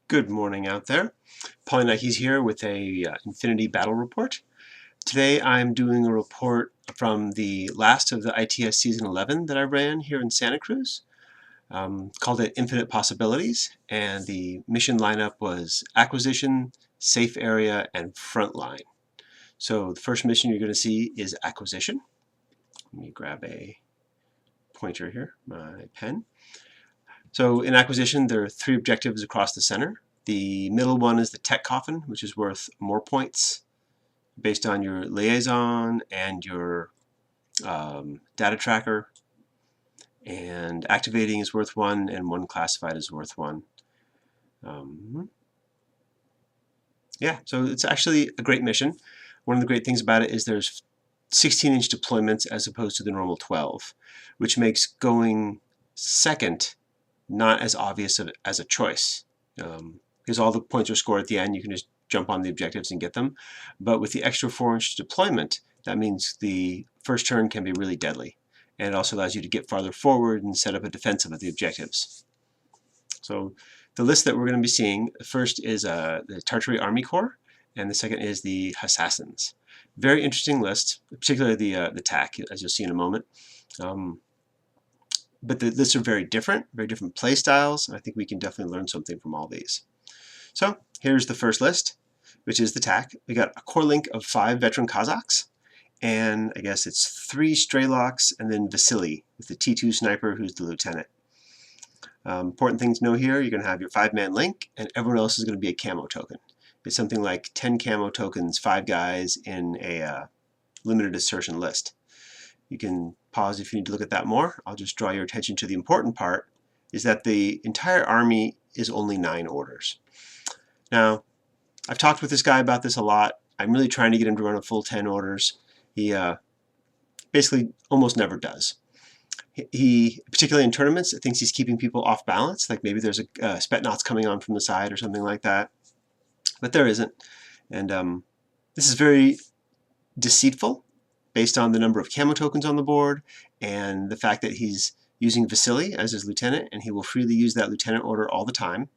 Good morning out there. Polynike's here with a Infinity Battle Report. Today I'm doing a report from the last of the ITS Season 11 that I ran here in Santa Cruz. Called it Infinite Possibilities, and the mission lineup was Acquisition, Safe Area, and Frontline. So the first mission you're going to see is Acquisition. Let me grab a pointer here, my pen. So in Acquisition, there are 3 objectives across the center. The middle one is the Tech Coffin, which is worth more points based on your liaison and your data tracker. And activating is worth 1, and 1 classified is worth 1. Yeah, so it's actually a great mission. One of the great things about it is there's 16-inch deployments as opposed to the normal 12, which makes going second not as obvious as a choice. Because all the points are scored at the end, you can just jump on the objectives and get them. But with the extra 4-inch deployment, that means the first turn can be really deadly. And it also allows you to get farther forward and set up a defensive of the objectives. So the list that we're going to be seeing, first is the Tartary Army Corps, and the second is the HASSASSINS. Very interesting list, particularly the TAC, as you'll see in a moment. But the lists are very different play styles, and I think we can definitely learn something from all these. So here's the first list, which is the TAC. We got a core link of 5 veteran Kazakhs, and I guess it's 3 Straylocks, and then Vasily with the T2 sniper, who's the lieutenant. Important thing to know here, you're going to have your 5-man link, and everyone else is going to be a camo token. It's something like 10 camo tokens, 5 guys in a limited assertion list. You can pause if you need to look at that more. I'll just draw your attention to the important part, is that the entire army is only 9 orders. Now, I've talked with this guy about this a lot. I'm really trying to get him to run a full 10 orders. He basically almost never does. He, particularly in tournaments, thinks he's keeping people off balance, like maybe there's a Spetsnaz coming on from the side or something like that. But there isn't. And this is very deceitful based on the number of camo tokens on the board and the fact that he's using Vasily as his lieutenant, and he will freely use that lieutenant order all the time.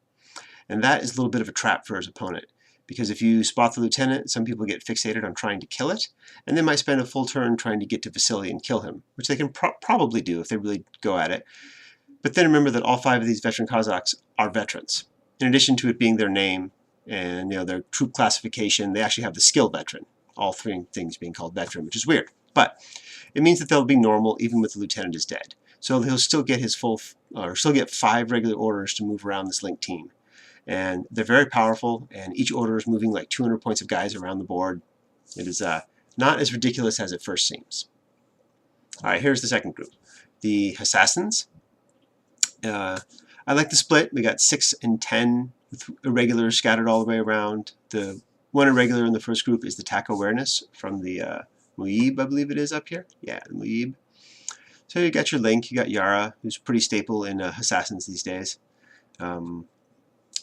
And that is a little bit of a trap for his opponent, because if you spot the lieutenant, some people get fixated on trying to kill it, and they might spend a full turn trying to get to Vasily and kill him, which they can probably do if they really go at it. But then remember that all 5 of these veteran Kazakhs are veterans. In addition to it being their name and their troop classification, they actually have the skill veteran. All 3 things being called veteran, which is weird. But it means that they'll be normal even with the lieutenant is dead. So he'll still get his still get 5 regular orders to move around this linked team. And they're very powerful, and each order is moving like 200 points of guys around the board. It is not as ridiculous as it first seems. All right, here's the second group, the HASSASSINS. I like the split. We got 6 and 10 with irregulars scattered all the way around. The one irregular in the first group is the TAC awareness from the Muib, I believe it is up here. Yeah, the Muib. So you got your link. You got Yara, who's pretty staple in HASSASSINS these days.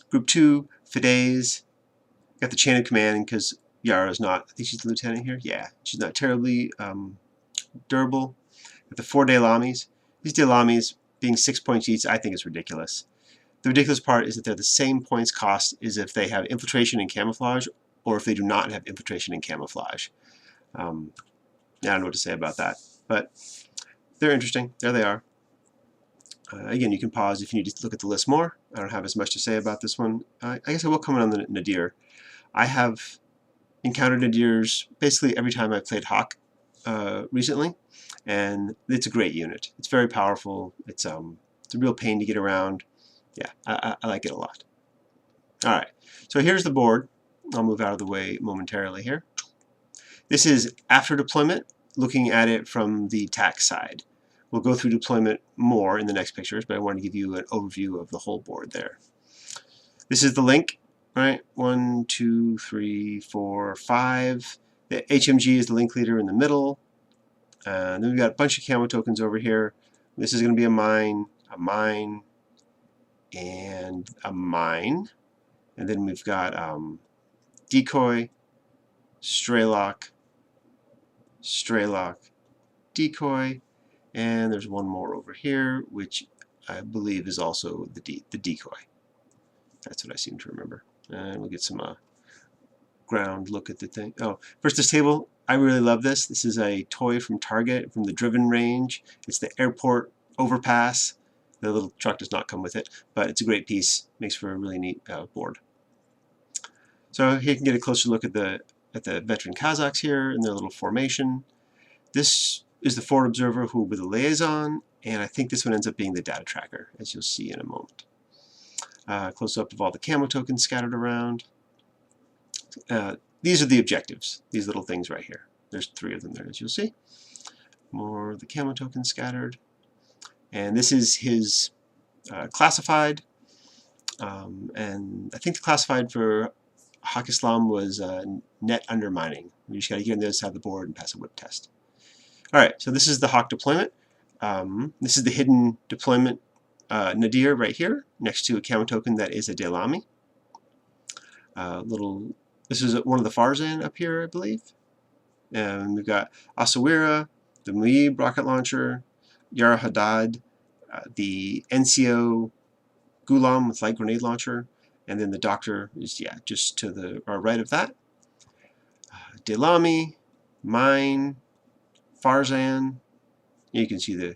Group 2, Fidesz, got the chain of command because Yara's not, I think she's the lieutenant here, yeah, she's not terribly durable. Got the 4 Delamis. These Delamis being 6 points each, I think is ridiculous. The ridiculous part is that they're the same points cost as if they have infiltration and camouflage, or if they do not have infiltration and camouflage. I don't know what to say about that, but they're interesting. There they are. Again, you can pause if you need to look at the list more. I don't have as much to say about this one. I guess I will comment on the Nadir. I have encountered Nadirs basically every time I've played Hawk recently, and it's a great unit. It's very powerful. It's a real pain to get around. Yeah, I like it a lot. All right, so here's the board. I'll move out of the way momentarily here. This is after deployment, looking at it from the TAC side. We'll go through deployment more in the next pictures, but I want to give you an overview of the whole board there. This is the link, right? 1, 2, 3, 4, 5. The HMG is the link leader in the middle. Then we've got a bunch of camo tokens over here. This is going to be a mine, and a mine. And then we've got decoy, Straylock, decoy, and there's one more over here, which I believe is also the decoy. That's what I seem to remember. And we'll get some ground look at the thing. Oh, first this table. I really love this. This is a toy from Target from the Driven range. It's the airport overpass. The little truck does not come with it, but it's a great piece. Makes for a really neat board. So here you can get a closer look at the veteran Kazakhs here in their little formation. This is the forward observer who will be the liaison, and I think this one ends up being the data tracker, as you'll see in a moment. Close up of all the camo tokens scattered around. These are the objectives, these little things right here. There's 3 of them there, as you'll see. More of the camo tokens scattered. And this is his classified. And I think the classified for HASSASSINS was net undermining. You just got to get on the other side of the board and pass a whip test. Alright, so this is the Hawk deployment. This is the hidden deployment nadir right here, next to a camo token that is a Delami. This is one of the Farzan up here, I believe. And we've got Asawira, the Muib rocket launcher, Yara Haddad, the NCO Gulam with light grenade launcher, and then the Doctor is, yeah, just to the right of that. Delami, Mine, Farzan. You can see the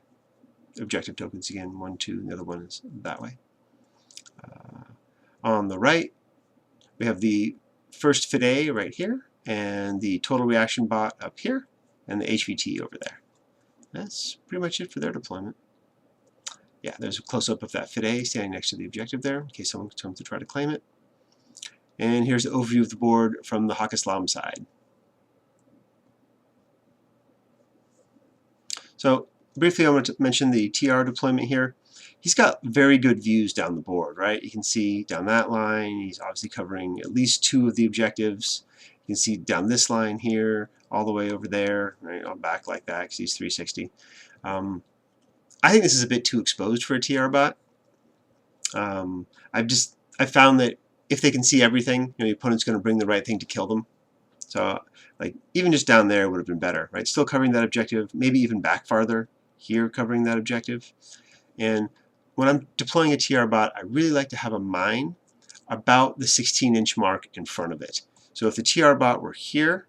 objective tokens again, 1, 2, and the other one is that way. On the right, we have the first FIDE right here, and the total reaction bot up here, and the HVT over there. That's pretty much it for their deployment. Yeah, there's a close-up of that FIDE standing next to the objective there, in case someone comes to try to claim it. And here's the overview of the board from the HASSASSINS side. So briefly I want to mention the TR deployment here. He's got very good views down the board, right? You can see down that line, he's obviously covering at least 2 of the objectives. You can see down this line here, all the way over there, right, on back like that, because he's 360. I think this is a bit too exposed for a TR bot. I've found that if they can see everything, the opponent's going to bring the right thing to kill them. So, like, even just down there would have been better, right? Still covering that objective, maybe even back farther, here covering that objective. And when I'm deploying a TR bot, I really like to have a mine about the 16-inch mark in front of it. So if the TR bot were here,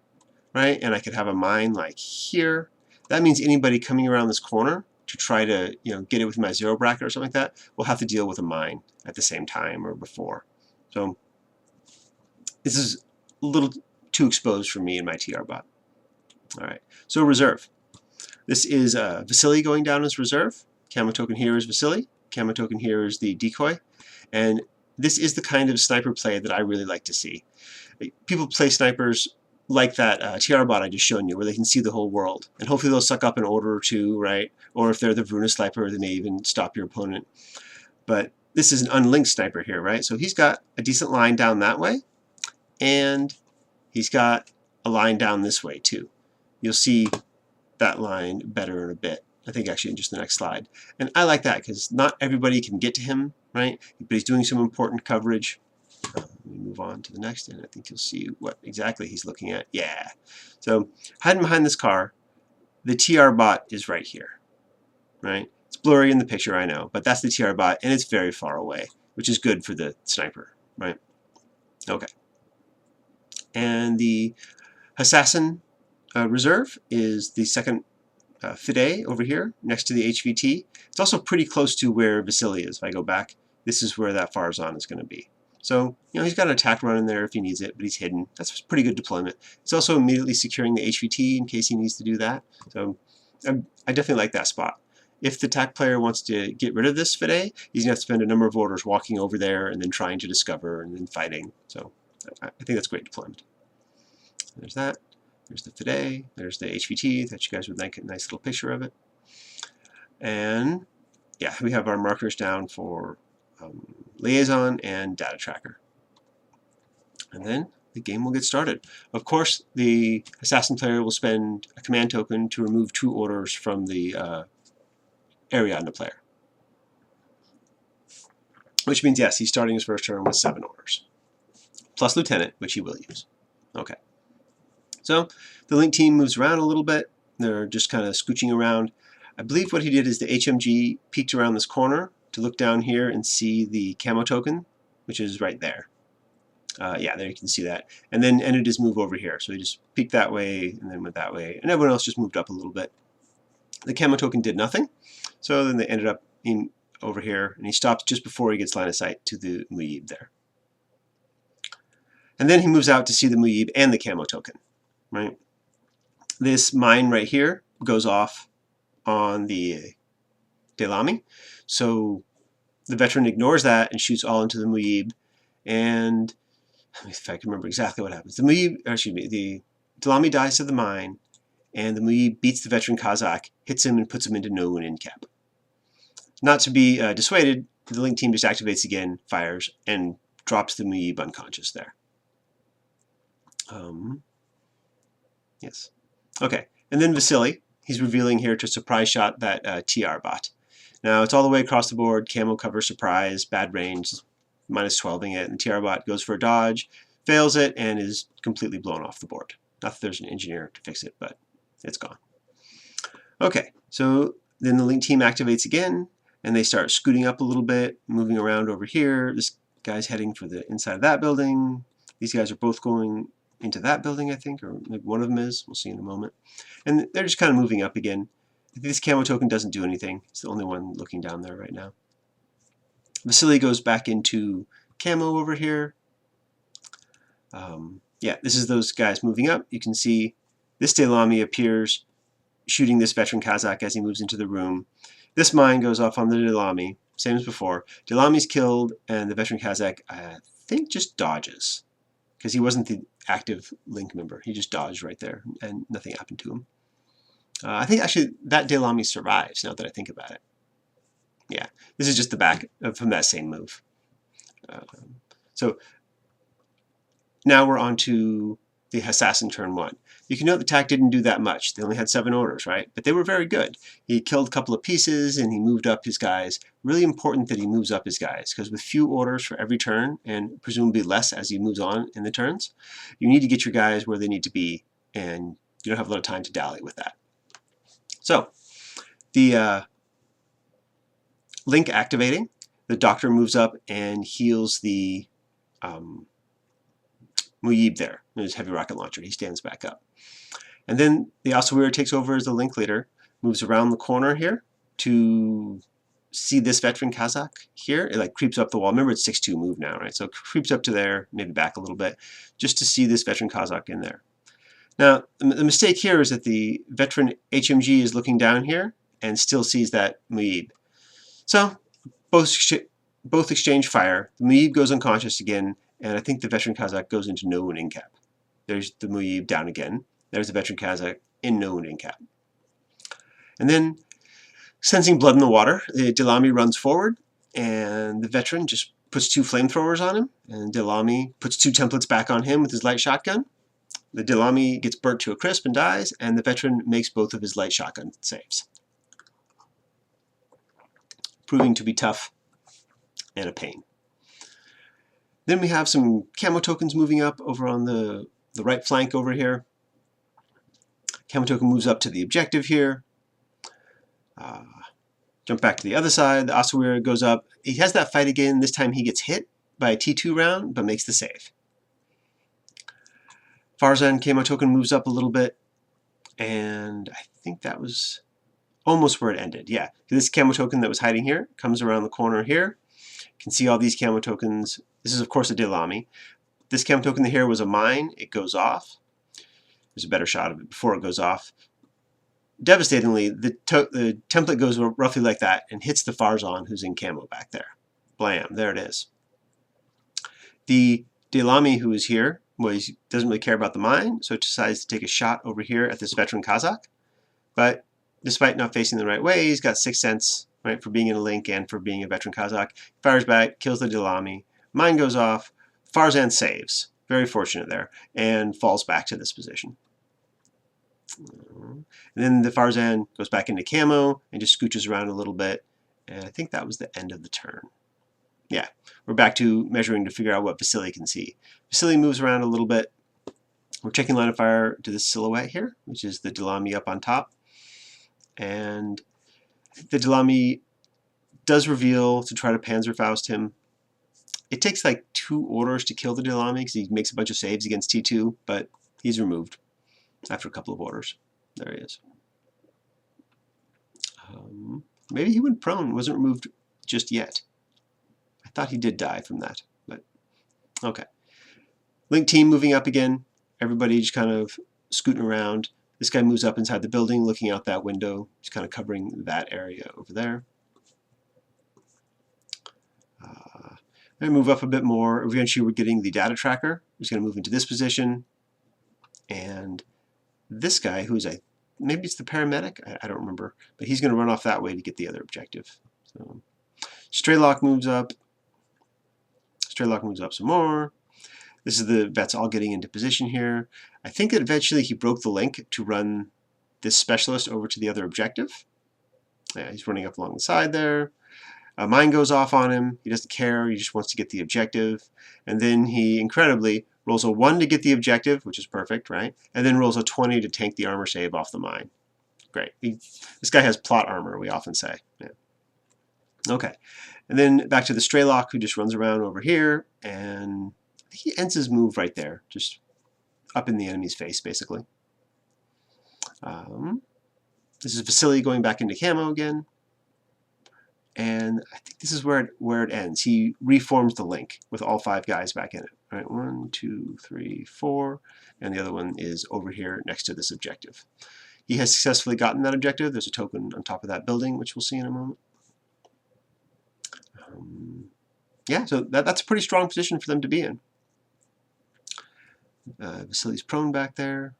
right, and I could have a mine like here, that means anybody coming around this corner to try to get it with my 0 bracket or something like that will have to deal with a mine at the same time or before. So this is a little too exposed for me in my TR bot. All right, so reserve. This is Vasily going down as reserve. Camo token here is Vasily. Camo token here is the decoy. And this is the kind of sniper play that I really like to see. People play snipers like that TR bot I just shown you, where they can see the whole world. And hopefully they'll suck up an order or 2, right? Or if they're the Vruna sniper, they may even stop your opponent. But this is an unlinked sniper here, right? So he's got a decent line down that way, and he's got a line down this way too. You'll see that line better in a bit. I think actually in just the next slide. And I like that because not everybody can get to him, right? But he's doing some important coverage. Let me move on to the next, and I think you'll see what exactly he's looking at. Yeah. So hiding behind this car, the TR bot is right here, right? It's blurry in the picture, I know, but that's the TR bot, and it's very far away, which is good for the sniper, right? Okay. And the Assassin reserve is the second FIDE over here, next to the HVT. It's also pretty close to where Vasily is. If I go back, this is where that Farzan is going to be. So, he's got an attack run in there if he needs it, but he's hidden. That's pretty good deployment. It's also immediately securing the HVT in case he needs to do that. So, I definitely like that spot. If the attack player wants to get rid of this FIDE, he's going to have to spend a number of orders walking over there and then trying to discover and then fighting. So, I think that's great deployment. There's that. There's the FIDE. There's the HVT that you guys would like a nice little picture of it. And, yeah, we have our markers down for liaison and data tracker. And then the game will get started. Of course, the assassin player will spend a command token to remove 2 orders from the Ariadne player. Which means, yes, he's starting his first turn with 7 orders. Plus Lieutenant, which he will use. Okay. So the Link team moves around a little bit. They're just kind of scooching around. I believe what he did is the HMG peeked around this corner to look down here and see the camo token which is right there. Yeah, there you can see that. And then ended his move over here. So he just peeked that way and then went that way. And everyone else just moved up a little bit. The camo token did nothing. So then they ended up in over here. And he stops just before he gets line of sight to the Muib there. And then he moves out to see the Muib and the camo token. Right? This mine right here goes off on the Delamy. So the veteran ignores that and shoots all into the Muib. And if I can remember exactly what happens, the Delamy dies to the mine, and the Muib beats the veteran Kazakh, hits him, and puts him into no win in cap. Not to be dissuaded, the Link team just activates again, fires, and drops the Muib unconscious there. Yes. Okay, and then Vasily, he's revealing here to surprise shot that TR bot. Now it's all the way across the board, camo cover surprise, bad range, -12ing it, and TR bot goes for a dodge, fails it, and is completely blown off the board. Not that there's an engineer to fix it, but it's gone. Okay, so then the Link team activates again, and they start scooting up a little bit, moving around over here. This guy's heading for the inside of that building. These guys are both going into that building, I think, or maybe one of them is. We'll see in a moment. And they're just kind of moving up again. This camo token doesn't do anything. It's the only one looking down there right now. Vasily goes back into camo over here. Yeah, this is those guys moving up. You can see this Delamy appears shooting this veteran Kazakh as he moves into the room. This mine goes off on the Delamy, same as before. Delamy's killed, and the veteran Kazakh, I think, just dodges, because he wasn't the active Link member. He just dodged right there, and nothing happened to him. I think actually that Delamy survives, now that I think about it. Yeah, this is just the back from that same move. So now we're on to the Hassassin turn 1. You can note the TAC didn't do that much. They only had 7 orders, right? But they were very good. He killed a couple of pieces and he moved up his guys. Really important that he moves up his guys, because with few orders for every turn, and presumably less as he moves on in the turns, you need to get your guys where they need to be, and you don't have a lot of time to dally with that. So, the Link activating, the Doctor moves up and heals the Muib there, his heavy rocket launcher. He stands back up. And then the Asawira takes over as the Link leader, moves around the corner here to see this veteran Kazakh here. It like creeps up the wall. Remember, it's 6-2 move now, right? So it creeps up to there, maybe back a little bit, just to see this veteran Kazakh in there. Now, the mistake here is that the veteran HMG is looking down here and still sees that Muib. So both exchange fire. The Muib goes unconscious again, and I think the veteran Kazakh goes into no win in cap. There's the Muib down again. There's the veteran Kazakh in no win in cap. And then, sensing blood in the water, the Delamy runs forward, and the veteran just puts 2 flamethrowers on him, and Delamy puts 2 templates back on him with his light shotgun. The Delamy gets burnt to a crisp and dies, and the veteran makes both of his light shotgun saves, proving to be tough and a pain. Then we have some camo tokens moving up over on the right flank over here. Camo token moves up to the objective here. Jump back to the other side. The Asawira goes up. He has that fight again. This time he gets hit by a T2 round, but makes the save. Farzan camo token moves up a little bit, and I think that was almost where it ended. Yeah, this camo token that was hiding here comes around the corner here. You can see all these camo tokens. This is, of course, a Delamy. This camo token here was a mine. It goes off. There's a better shot of it before it goes off. Devastatingly, the template goes roughly like that and hits the Farzan, who's in camo back there. Blam, there it is. The Delamy, who is here, he doesn't really care about the mine, so it decides to take a shot over here at this veteran Kazakh. But despite not facing the right way, he's got 6 cents, right, for being in a Link and for being a veteran Kazakh. Fires back, kills the Delamy. Mine goes off. Farzan saves. Very fortunate there, and falls back to this position. And then the Farzan goes back into camo and just scooches around a little bit, and I think that was the end of the turn. Yeah, we're back to measuring to figure out what Vasily can see. Vasily moves around a little bit. We're checking line of fire to this silhouette here, which is the Delamy up on top. And the Delamy does reveal to try to Panzerfaust him. It takes like 2 orders to kill the Delamy because he makes a bunch of saves against T2, but he's removed after a couple of orders. There he is. Maybe he went prone, wasn't removed just yet. I thought he did die from that, but okay. Link team moving up again. Everybody just kind of scooting around. This guy moves up inside the building, looking out that window. He's kind of covering that area over there. Then move up a bit more. Eventually we're getting the data tracker. He's going to move into this position. And this guy, who's maybe it's the paramedic? I don't remember. But he's going to run off that way to get the other objective. So, Straylock moves up. Straylock moves up some more. This is the vets all getting into position here. I think that eventually he broke the link to run this specialist over to the other objective. Yeah, he's running up along the side there. A mine goes off on him. He doesn't care. He just wants to get the objective. And then he, incredibly, rolls a 1 to get the objective, which is perfect, right? And then rolls a 20 to tank the armor save off the mine. Great. This guy has plot armor, we often say. Yeah. Okay. And then back to the Straylock, who just runs around over here. And he ends his move right there, just up in the enemy's face, basically. This is Vasily going back into camo again. And I think this is where it ends. He reforms the link with all 5 guys back in it. All right, 1, 2, 3, 4, and the other one is over here next to this objective. He has successfully gotten that objective. There's a token on top of that building, which we'll see in a moment. Yeah, so that's a pretty strong position for them to be in. Vasily's prone back there.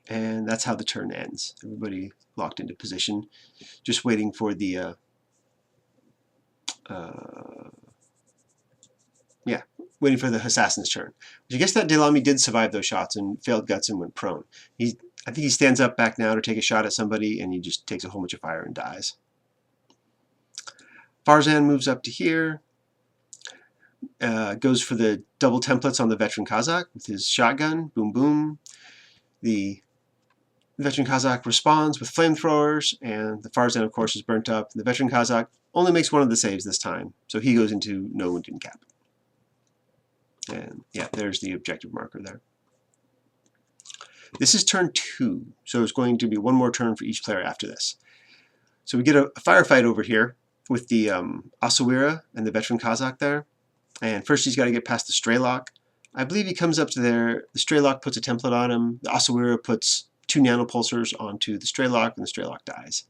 And that's how the turn ends. Everybody locked into position, just waiting for the waiting for the HASSASSINS turn. Which I guess that Delamy did survive those shots and failed guts and went prone. I think he stands up back now to take a shot at somebody, and he just takes a whole bunch of fire and dies. Farzan moves up to here, goes for the double templates on the veteran Kazakh with his shotgun. Boom, boom. The veteran Kazakh responds with flamethrowers, and the Farzan, of course, is burnt up. The veteran Kazakh only makes one of the saves this time, so he goes into no wounded cap. And yeah, there's the objective marker there. This is turn 2, so it's going to be one more turn for each player after this. So we get a firefight over here with the Asawira and the veteran Kazakh there. And first he's got to get past the Straylock. I believe he comes up to there, the Straylock puts a template on him, the Asawira puts 2 nanopulsars onto the Straylock, and the Straylock dies.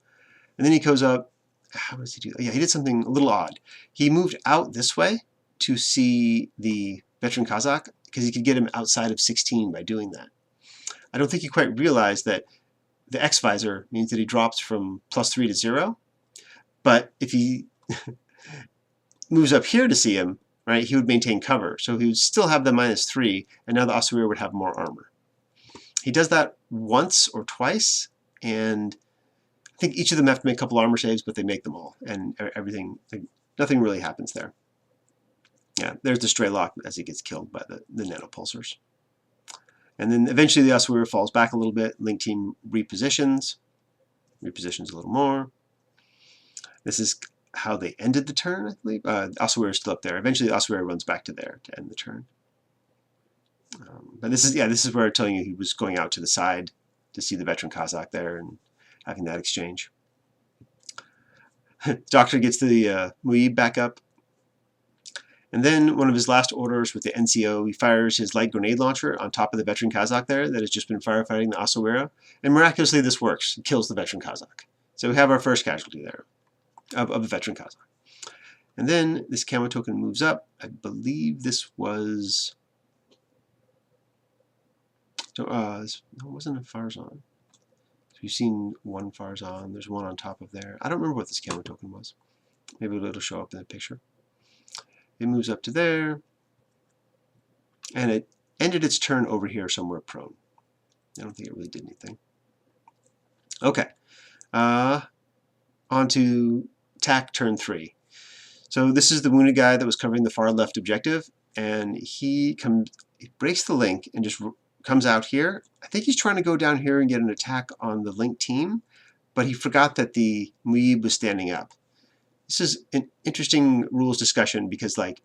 And then he goes up, how does he do that? Yeah, he did something a little odd. He moved out this way to see the veteran Kazakh, because he could get him outside of 16 by doing that. I don't think he quite realized that the X-visor means that he drops from +3 to 0, but if he moves up here to see him, right, he would maintain cover, so he would still have the -3, and now the Asawira would have more armor. He does that once or twice, and I think each of them have to make a couple armor saves, but they make them all, and everything, nothing really happens there. Yeah, there's the Straylock as he gets killed by the nanopulsars. And then eventually the Asawira falls back a little bit. Link team repositions a little more. This is how they ended the turn, I believe. Asawira is still up there. Eventually the Asawira runs back to there to end the turn. But this is where I'm telling you he was going out to the side to see the veteran Kazakh there and having that exchange. Doctor gets the Muib back up. And then one of his last orders with the NCO, he fires his light grenade launcher on top of the veteran Kazakh there that has just been firefighting the Asawira. And miraculously this works. It kills the veteran Kazakh. So we have our first casualty there of the veteran Kazakh. And then this camo token moves up. I believe this was... no, it wasn't a Farzan. You've seen one Farzan. There's one on top of there. I don't remember what this camo token was. Maybe it'll show up in the picture. It moves up to there, and it ended its turn over here somewhere prone. I don't think it really did anything. Okay, on to TAC turn 3. So this is the wounded guy that was covering the far left objective, and he breaks the link and just comes out here. I think he's trying to go down here and get an attack on the link team, but he forgot that the Muib was standing up. This is an interesting rules discussion because, like,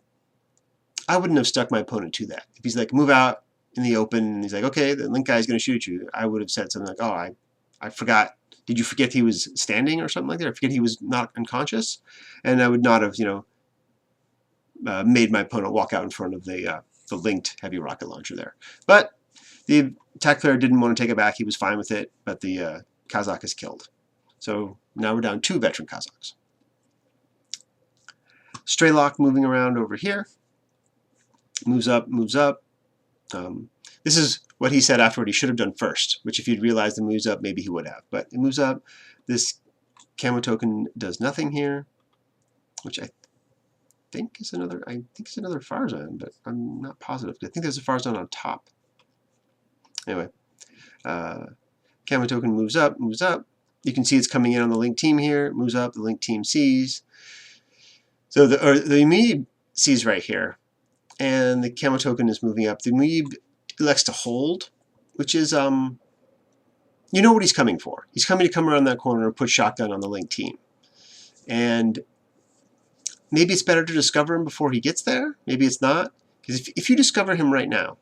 I wouldn't have stuck my opponent to that. If he's like, move out in the open, and he's like, okay, the link guy's going to shoot at you, I would have said something like, oh, I forgot. Did you forget he was standing or something like that? Or forget he was not unconscious? And I would not have, made my opponent walk out in front of the linked heavy rocket launcher there. But the attack player didn't want to take it back. He was fine with it, but the Kazakh is killed. So now we're down 2 veteran Kazakhs. Strelok moving around over here. Moves up, moves up. This is what he said afterward he should have done first, which if he'd realized it moves up, maybe he would have. But it moves up. This camo token does nothing here, which I think is another Farzan, but I'm not positive. I think there's a Farzan on top. Anyway, camo token moves up, moves up. You can see it's coming in on the link team here. It moves up, the link team sees. So the Muib sees right here, and the camo token is moving up. The Muib elects to hold, which is, you know what he's coming for. He's coming to come around that corner and put shotgun on the link team. And maybe it's better to discover him before he gets there. Maybe it's not. Because if you discover him right now,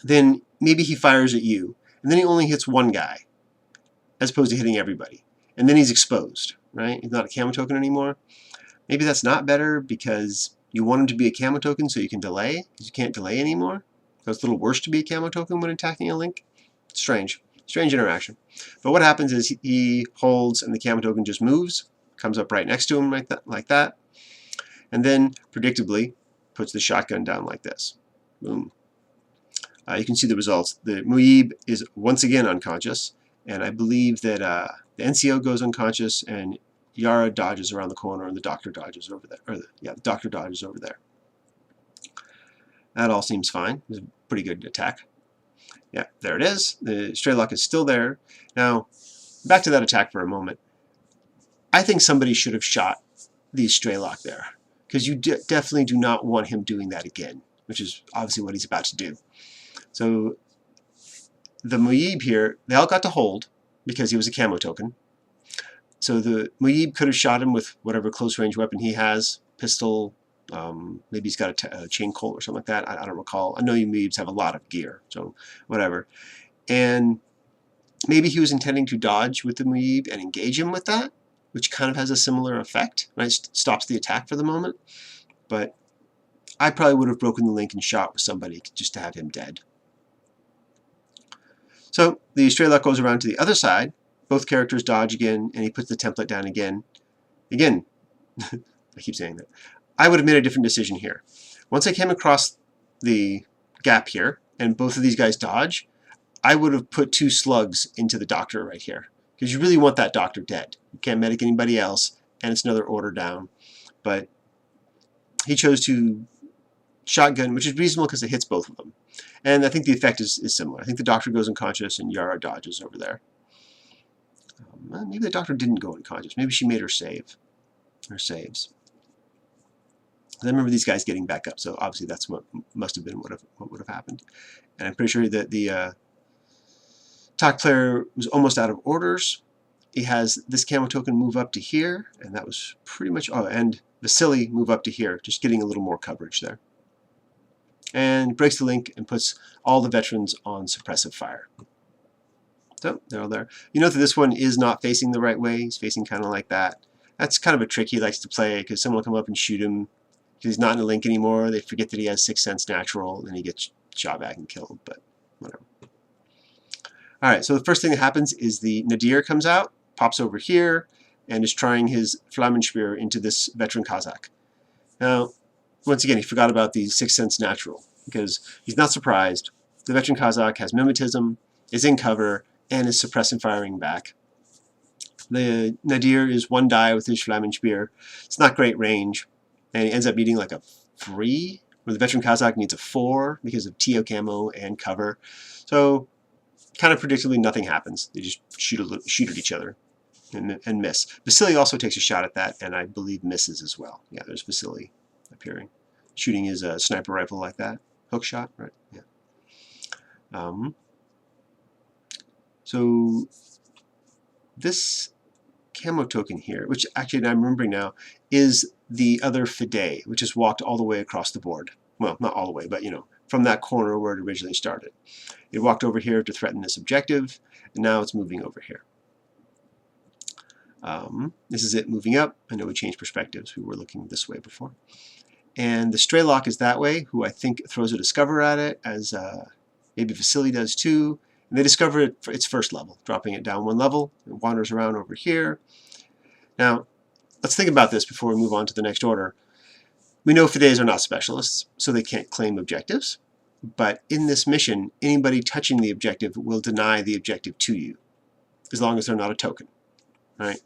then maybe he fires at you, and then he only hits one guy, as opposed to hitting everybody. And then he's exposed, right? He's not a camo token anymore. Maybe that's not better because you want him to be a camo token so you can delay, because you can't delay anymore. So it's a little worse to be a camo token when attacking a link. Strange. Strange interaction. But what happens is he holds and the camo token just moves, comes up right next to him like that, and then predictably puts the shotgun down like this. Boom. You can see the results. The Muib is once again unconscious, and I believe that the NCO goes unconscious, and Yara dodges around the corner, and the doctor dodges over there. The doctor dodges over there. That all seems fine. It was a pretty good attack. Yeah, there it is. The Strelok is still there. Now, back to that attack for a moment. I think somebody should have shot the Strelok there, because you definitely do not want him doing that again, which is obviously what he's about to do. So the Muib here, they all got to hold because he was a camo token. So the Muib could have shot him with whatever close range weapon he has, pistol, maybe he's got a chain colt or something like that. I don't recall. I know you Muibs have a lot of gear, so whatever. And maybe he was intending to dodge with the Muib and engage him with that, which kind of has a similar effect, right? Stops the attack for the moment. But I probably would have broken the link and shot with somebody just to have him dead. So the Strelok goes around to the other side. Both characters dodge again, and he puts the template down again. Again, I keep saying that. I would have made a different decision here. Once I came across the gap here, and both of these guys dodge, I would have put 2 slugs into the doctor right here. Because you really want that doctor dead. You can't medic anybody else, and it's another order down. But he chose to shotgun, which is reasonable because it hits both of them. And I think the effect is similar. I think the doctor goes unconscious, and Yara dodges over there. Maybe the doctor didn't go unconscious. Maybe she made her save. Her saves. I remember these guys getting back up, so obviously that's what must have been what would have happened. And I'm pretty sure that the attack player was almost out of orders. He has this camo token move up to here, and that was pretty much, oh, and Vasily move up to here, just getting a little more coverage there. And breaks the link and puts all the veterans on suppressive fire. So they're all there. You note that this one is not facing the right way. He's facing kind of like that. That's kind of a trick he likes to play, because someone will come up and shoot him. He's not in a link anymore. They forget that he has 6th Sense natural, and then he gets shot back and killed, but whatever. Alright, so the first thing that happens is the Nadir comes out, pops over here, and is trying his Flammenspeer into this veteran Kazakh. Now, once again, he forgot about the 6th Sense natural, because he's not surprised. The veteran Kazakh has mimetism, is in cover, and is suppressing firing back. The Nadir is 1 die with his Flammenspeer. It's not great range, and he ends up needing like a 3, where the veteran Kazakh needs a 4 because of TO camo and cover. So, kind of predictably, nothing happens. They just shoot at each other and miss. Vasily also takes a shot at that, and I believe misses as well. Yeah, there's Vasily appearing, shooting his sniper rifle like that. Hook shot, right? Yeah. So this camo token here, which actually I'm remembering now, is the other Fide, which has walked all the way across the board. well, not all the way, but from that corner where it originally started. It walked over here to threaten this objective, and now it's moving over here. This is it moving up. I know we changed perspectives. We were looking this way before. And the stray lock is that way, who I think throws a discover at it, as maybe Vasily does too. And they discover it for its first level, dropping it down one level. It wanders around over here. Now, let's think about this before we move on to the next order. We know Fides are not specialists, so they can't claim objectives. But in this mission, anybody touching the objective will deny the objective to you, as long as they're not a token. Right?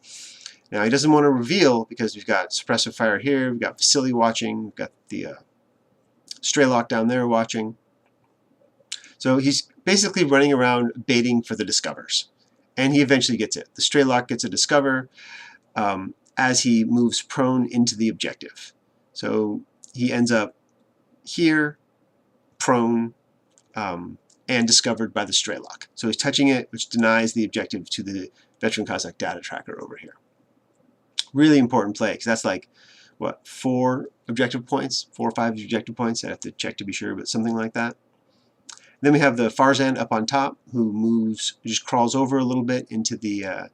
Now, he doesn't want to reveal because we've got suppressive fire here, we've got Vasily watching, we've got the stray lock down there watching. So he's basically running around baiting for the discovers. And he eventually gets it. The stray lock gets a discover as he moves prone into the objective. So he ends up here, prone, and discovered by the stray lock. So he's touching it, which denies the objective to the Veteran Kazakh data tracker over here. Really important play, because that's like, what, 4 objective points? 4 or 5 objective points? I have to check to be sure, but something like that. Then we have the Farzan up on top, who moves, just crawls over a little bit into the,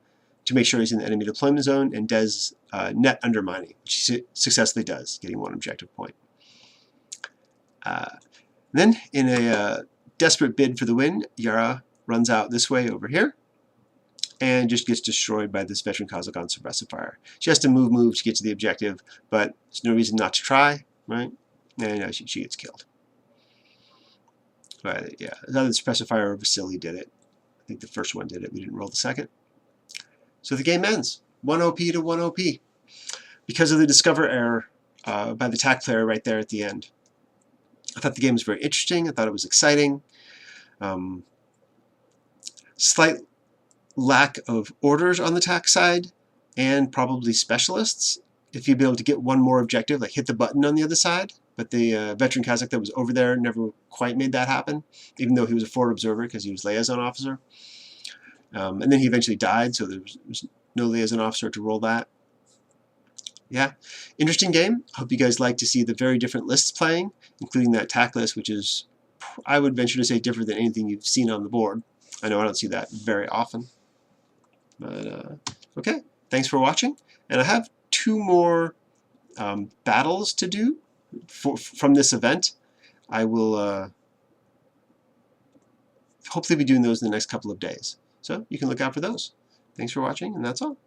to make sure he's in the enemy deployment zone, and does net undermining, which he successfully does, getting 1 objective point. Then, in a desperate bid for the win, Yara runs out this way over here, and just gets destroyed by this Veteran Kazakh on suppressive fire. She has to move to get to the objective, but there's no reason not to try, right? And she gets killed. But yeah, either the suppressive fire or Vasily did it. I think the first one did it. We didn't roll the second. So the game ends. 1 OP to 1 OP. Because of the discover error by the TAC player right there at the end. I thought the game was very interesting. I thought it was exciting. Slight lack of orders on the TAC side, and probably specialists. If you'd be able to get one more objective, like hit the button on the other side, but the Veteran Kazakh that was over there never quite made that happen, even though he was a forward observer because he was liaison officer. And then he eventually died, so there was no liaison officer to roll that. Yeah, interesting game. Hope you guys like to see the very different lists playing, including that TAC list, which is, I would venture to say, different than anything you've seen on the board. I know I don't see that very often. But, okay, thanks for watching. And I have 2 more battles to do from this event. I will hopefully be doing those in the next couple of days. So you can look out for those. Thanks for watching, and that's all.